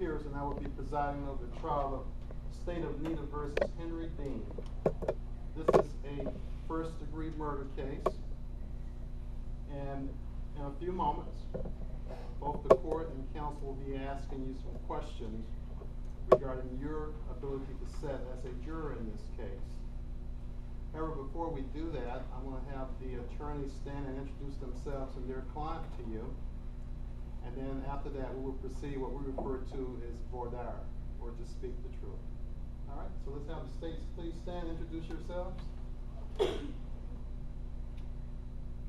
Pierce, and I will be presiding over the trial of State of Nita versus Henry Dean. This is a first-degree murder case, and in a few moments, both the court and counsel will be asking you some questions regarding your ability to sit as a juror in this case. However, before we do that, I'm going to have the attorneys stand and introduce themselves and their client to you. And then after that, we will proceed what we refer to as Voir Dire, or just speak the truth. All right, so let's have the states please stand and introduce yourselves. Good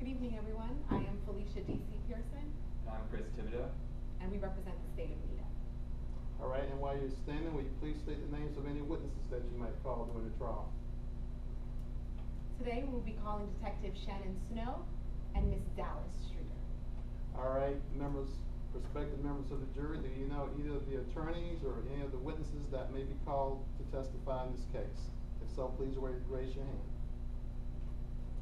evening, everyone. I am Felicia D.C. Pearson. I'm Chris Thibodeau. And we represent the state of Nita. All right, and while you're standing, will you please state the names of any witnesses that you might call during the trial? Today, we'll be calling Detective Shannon Snow and Miss Dallas Streeter. All right, prospective members of the jury, do you know either of the attorneys or any of the witnesses that may be called to testify in this case? If so, please raise your hand.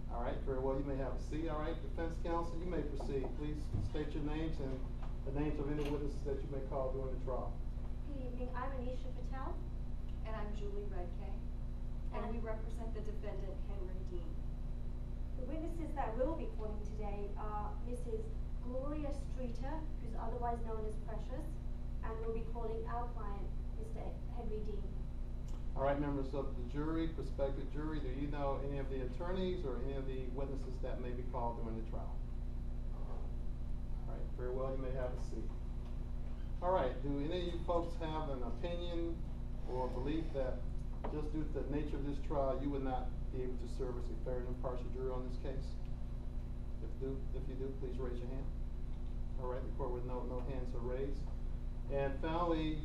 All right, very well, you may have a seat. All right, defense counsel, you may proceed. Please state your names and the names of any witnesses that you may call during the trial. Good evening, I'm Anisha Patel. And I'm Julie Redkay. And we represent the defendant, Henry Dean. The witnesses that we'll be calling today are Mrs. Gloria Streeter, who's otherwise known as Precious, and we'll be calling our client, Mr. Henry Dean. All right, members of the jury, prospective jury, do you know any of the attorneys or any of the witnesses that may be called during the trial? All right, very well, you may have a seat. All right, do any of you folks have an opinion or belief that just due to the nature of this trial, you would not be able to serve as a fair and impartial juror on this case? If you do, please raise your hand. All right, the court would note no hands are raised. And finally,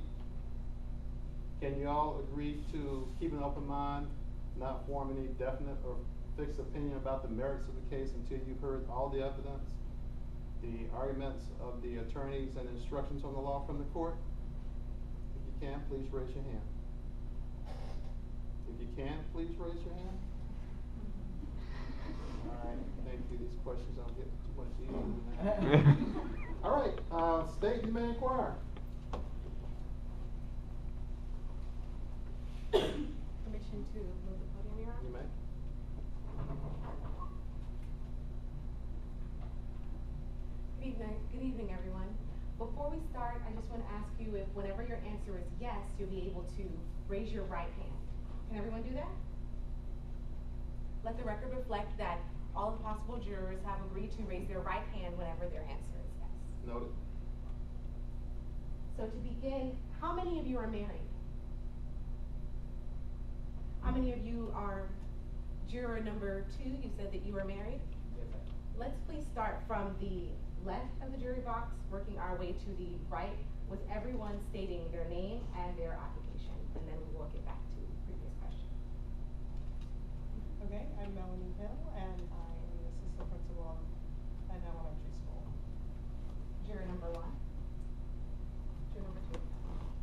can you all agree to keep an open mind, not form any definite or fixed opinion about the merits of the case until you've heard all the evidence, the arguments of the attorneys, and instructions on the law from the court? If you can, please raise your hand. If you can, please raise your hand. All right, thank you. These questions don't get too much easier than that. All right, state, you may inquire. Permission to move the podium, Your Honor? You may. Good evening, everyone. Before we start, I just want to ask you if whenever your answer is yes, you'll be able to raise your right hand. Can everyone do that? Let the record reflect that all the possible jurors have agreed to raise their right hand whenever their answer is yes. Noted. So to begin, how many of you are married? How many of you are juror number 2? You said that you were married? Yes, ma'am. Let's please start from the left of the jury box, working our way to the right, with everyone stating their name and their occupation, and then we will get back to the previous question. Okay, I'm Melanie Hill, and I'm the assistant principal at an elementary school. Juror number 1. Juror number 2.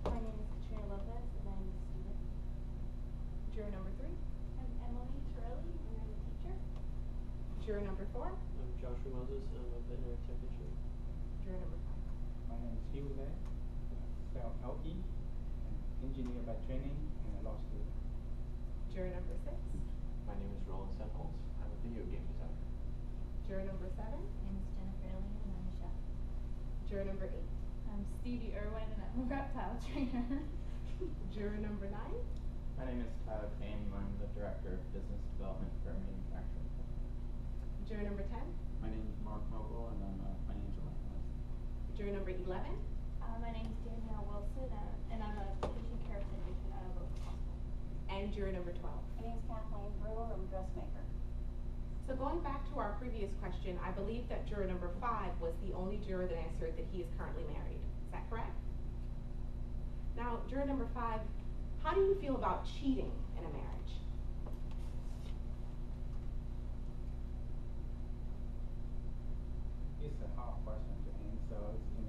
My name is Katrina Lopez, and I'm a student. Juror number 3. I'm Emily Torelli, and I'm a teacher. Juror number 4. I'm Joshua Moses, and I'm a veterinary technician. Juror number 5. My name is Hugh Lay, spelled L-E, an engineer by training and a law student. Juror number 6. My name is Roland Senholz. I'm a video game designer. Juror number 7. My name is Jennifer Alien, and I'm a chef. Juror number 8. I'm Stevie Irwin, and I'm a reptile trainer. Juror number 9. My name is Tyler Payne. I'm the Director of Business Development for a manufacturing company. Juror number 10. My name is Mark Mogul, and I'm a financial analyst. Juror number 11. My name is Danielle Wilson, and I'm a patient care technician at a local hospital. And juror number 12. My name is Kathleen Brewer. I'm a dressmaker. So going back to our previous question, I believe that juror number 5 was the only juror that answered that he is currently married. Is that correct? Now, juror number 5, how do you feel about cheating in a marriage? It's a hard question to answer in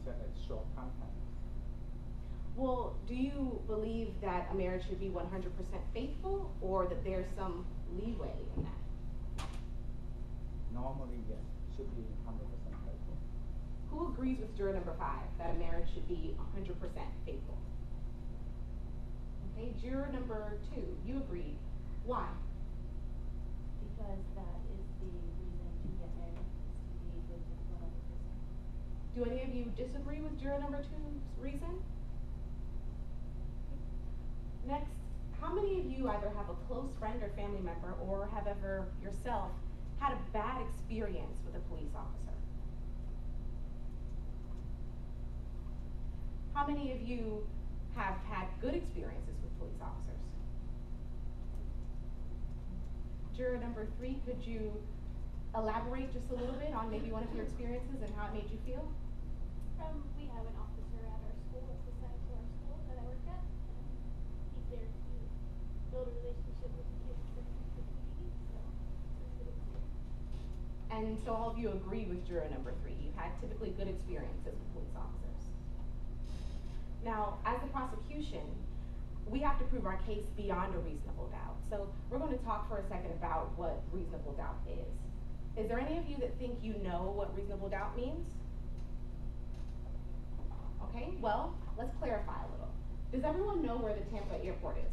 such a short context. Well, do you believe that a marriage should be 100% faithful, or that there's some leeway in that? Normally, yes, should be 100% faithful. who agrees with juror number 5 that a marriage should be 100% faithful? Okay, juror number 2, you agreed. Why? Because that is the reason to get married, is to be with one other person. Do any of you disagree with juror number 2's reason? Next, how many of you either have a close friend or family member or have ever yourself had a bad experience with a police officer? How many of you have had good experiences with police officers? Juror number 3, could you elaborate just a little bit on maybe one of your experiences and how it made you feel? We have an officer at our school that's assigned to our school that I work at, and he's there to build a relationship with the kids and the community, so it's a good experience. And so all of you agree with juror number 3. You've had typically good experiences with police officers. Now, as the prosecution, we have to prove our case beyond a reasonable doubt. So we're going to talk for a second about what reasonable doubt is. Is there any of you that think you know what reasonable doubt means? Okay, well, let's clarify a little. Does everyone know where the Tampa airport is?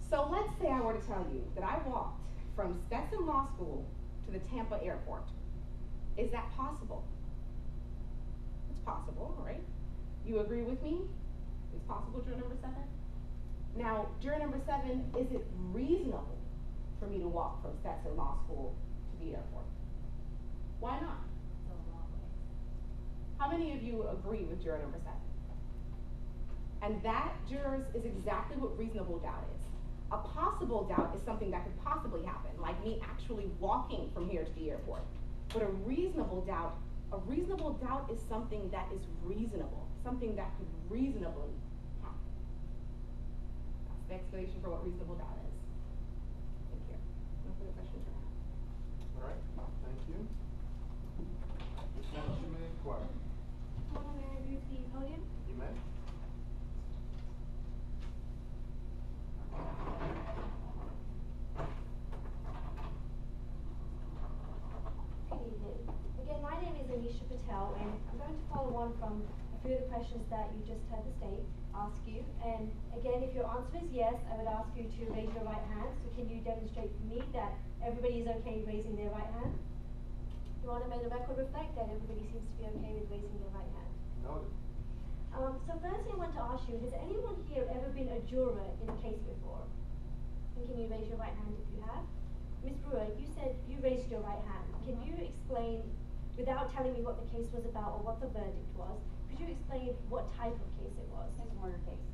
So let's say I were to tell you that I walked from Stetson Law School to the Tampa airport. Is that possible? It's possible, right? You agree with me? It's possible, juror number 7? Now, juror number 7, is it reasonable for me to walk from Stetson Law School to the airport? Why not? It's a long way. How many of you agree with juror number 7? And that, jurors, is exactly what reasonable doubt is. A possible doubt is something that could possibly happen, like me actually walking from here to the airport. But a reasonable doubt is something that is reasonable, something that could reasonably happen. That's the explanation for what reasonable doubt is. Thank you. No further questions or comments? All right, thank you. Ms. Mendes, you may inquire. May I move the podium? You may. Good evening. Again, my name is Anisha Patel, and I'm going to follow on from a few of the questions that you just heard the state ask you. And again, if your answer is yes, I would ask you to raise your right hand. So can you demonstrate for me that everybody is okay raising their right hand? Your Honor, may the record reflect that everybody seems to be okay with raising their right hand. Noted. So firstly, I want to ask you, has anyone here ever been a juror in a case before? And can you raise your right hand if you have? Ms. Brewer, you said you raised your right hand. Can you explain, without telling me what the case was about or what the verdict was, could you explain what type of case it was? It's a murder case.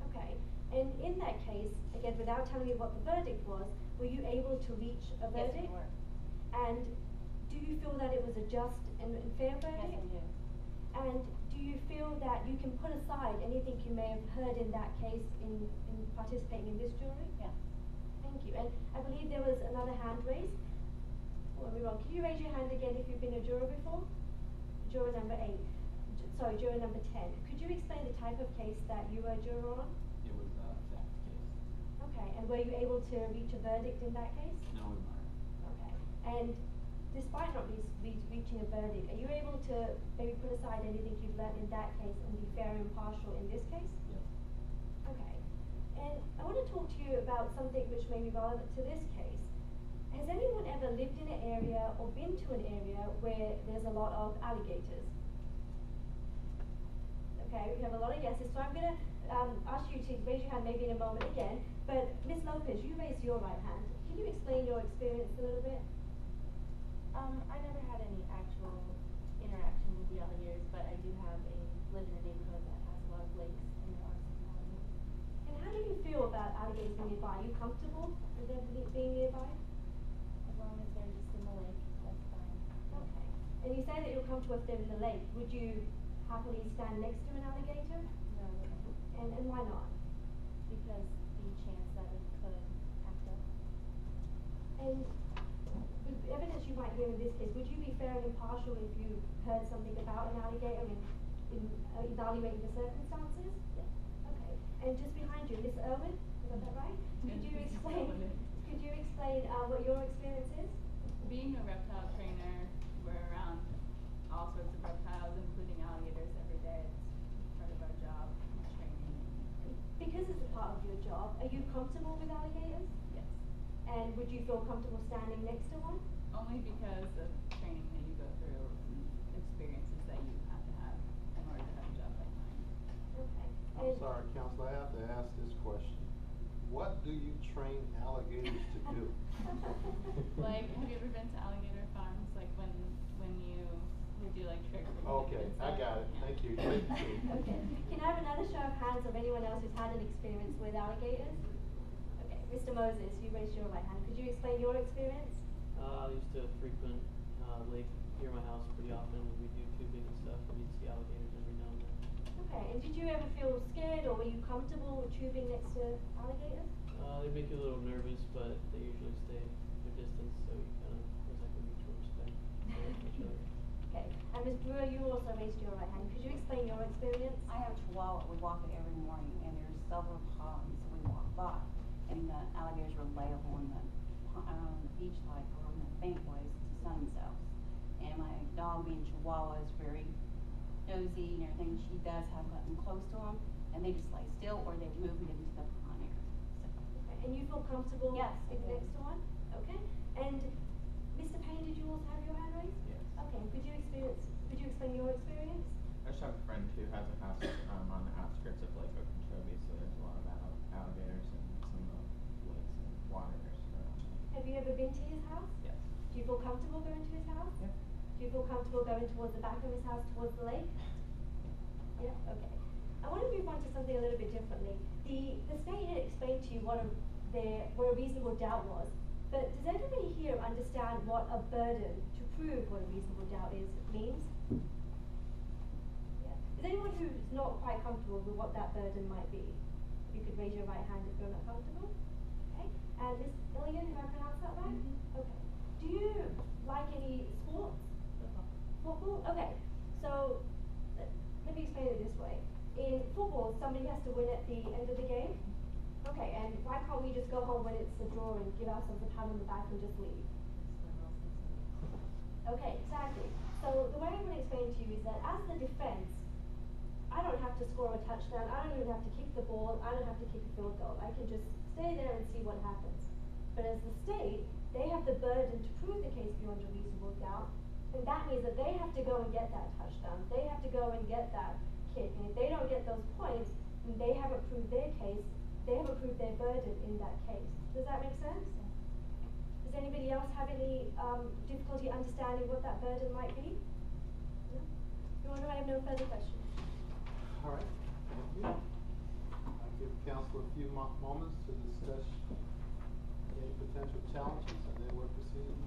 Okay. And in that case, again, without telling me what the verdict was, were you able to reach a verdict? Yes, we were. And do you feel that it was a just and fair verdict? Yes, I do. And do you feel that you can put aside anything you may have heard in that case in participating in this jury? Yeah. Thank you. And I believe there was another hand raised. Oh, am I wrong? Can you raise your hand again if you've been a juror before? Juror number 8. Sorry, juror number 10. Could you explain the type of case that you were a juror on? It was a theft case. Okay. And were you able to reach a verdict in that case? No, we weren't. Okay. And despite not reaching a verdict, are you able to maybe put aside anything you've learned in that case and be fair and impartial in this case? Yes. Okay. And I want to talk to you about something which may be relevant to this case. Has anyone ever lived in an area or been to an area where there's a lot of alligators? Okay, we have a lot of yeses, so I'm going to ask you to raise your hand maybe in a moment again. But Ms. Lopez, you raised your right hand. Can you explain your experience a little bit? I never had any actual interaction with the alligators, but I do live in a neighborhood that has a lot of lakes, and there are some alligators. And how do you feel about alligators nearby? Are you comfortable with them being nearby? As long as they're just in the lake, that's fine. Okay. And you say that you're comfortable if they're in the lake. Would you happily stand next to an alligator? No, I wouldn't. And why not? Because the chance that it could act up. And with the evidence you might hear in this case, would you be fair and impartial if you heard something about an alligator in evaluating the circumstances? Yes. Okay. And just behind you, Miss Irwin, is that right? Could you explain Irwin. what your experience is? Being a reptile trainer, we're around all sorts of reptiles, including alligators, every day. It's part of our job, training. Because it's a part of your job, are you comfortable with alligators? Yes. And would you feel comfortable standing next to one? Only because of training that you go through and experiences that you have to have in order to have a job like mine. Okay. I'm sorry, Counselor, I have to ask this question. What do you train alligators to do? Like, have you ever been to alligator farms? Like when they do like tricks. Where you Okay, and I stuff? got it. Yeah. Thank you. Great to see. Okay. Can I have another show of hands of anyone else who's had an experience with alligators? Okay, Mr. Moses, you raised your right hand. Could you explain your experience? I used to frequent lake near my house pretty often. We do tubing and stuff, and we'd see alligators every now and then. Okay, and did you ever feel scared or were you comfortable tubing next to alligators? They make you a little nervous, but they usually stay their distance, so you kind of, there's like a mutual respect for each other. Okay, and Ms. Brewer, you also raised your right hand. Could you explain your experience? I have a Chihuahua. We walk it every morning, and there's several ponds we walk by, and the alligators will lay up on the beach like or on the bankways to sun themselves. And my dog, being Chihuahua, is very nosy and everything. She does have gotten close to them, and they just lay still or they move into the pond area. Okay, and you feel comfortable Yes, I sitting do. next to one? Okay, and Mr. Payne, did you also have your hand raised? Yes. Okay, could you explain your experience? I just have a friend who has a house on the outskirts of Lake Okeechobee, so there's a lot of alligators and some of the lakes and waters around there. Have you ever been to his house? Yes. Do you feel comfortable going to his house? Yeah. Do you feel comfortable going towards the back of his house, towards the lake? Yeah, okay. I want to move on to something a little bit differently. The state had explained to you what a reasonable doubt was, but does everybody here understand what a burden to prove what a reasonable doubt means? Yeah. Is anyone who's not quite comfortable with what that burden might be? You could raise your right hand if you're not comfortable. Okay. And Ms. Illigan, have I pronounced that right? Mm-hmm. Okay. Do you like any sports? Football? Okay. So, let me explain it this way. In football, somebody has to win at the end of the game. Okay, and why can't we just go home when it's a draw and give ourselves a pat on the back and just leave? Okay, exactly. So the way I'm going to explain to you is that as the defense, I don't have to score a touchdown. I don't even have to kick the ball. I don't have to kick a field goal. I can just stay there and see what happens. But as the state, they have the burden to prove the case beyond a reasonable doubt. And that means that they have to go and get that touchdown. They have to go and get that kick. And if they don't get those points, then they haven't proved their case. They haven't proved their burden in that case. Does that make sense? Does anybody else have any difficulty understanding what that burden might be? No? Your Honor, I have no further questions. All right, thank you. I'll give counsel a few moments to discuss any potential challenges, and then we'll proceed.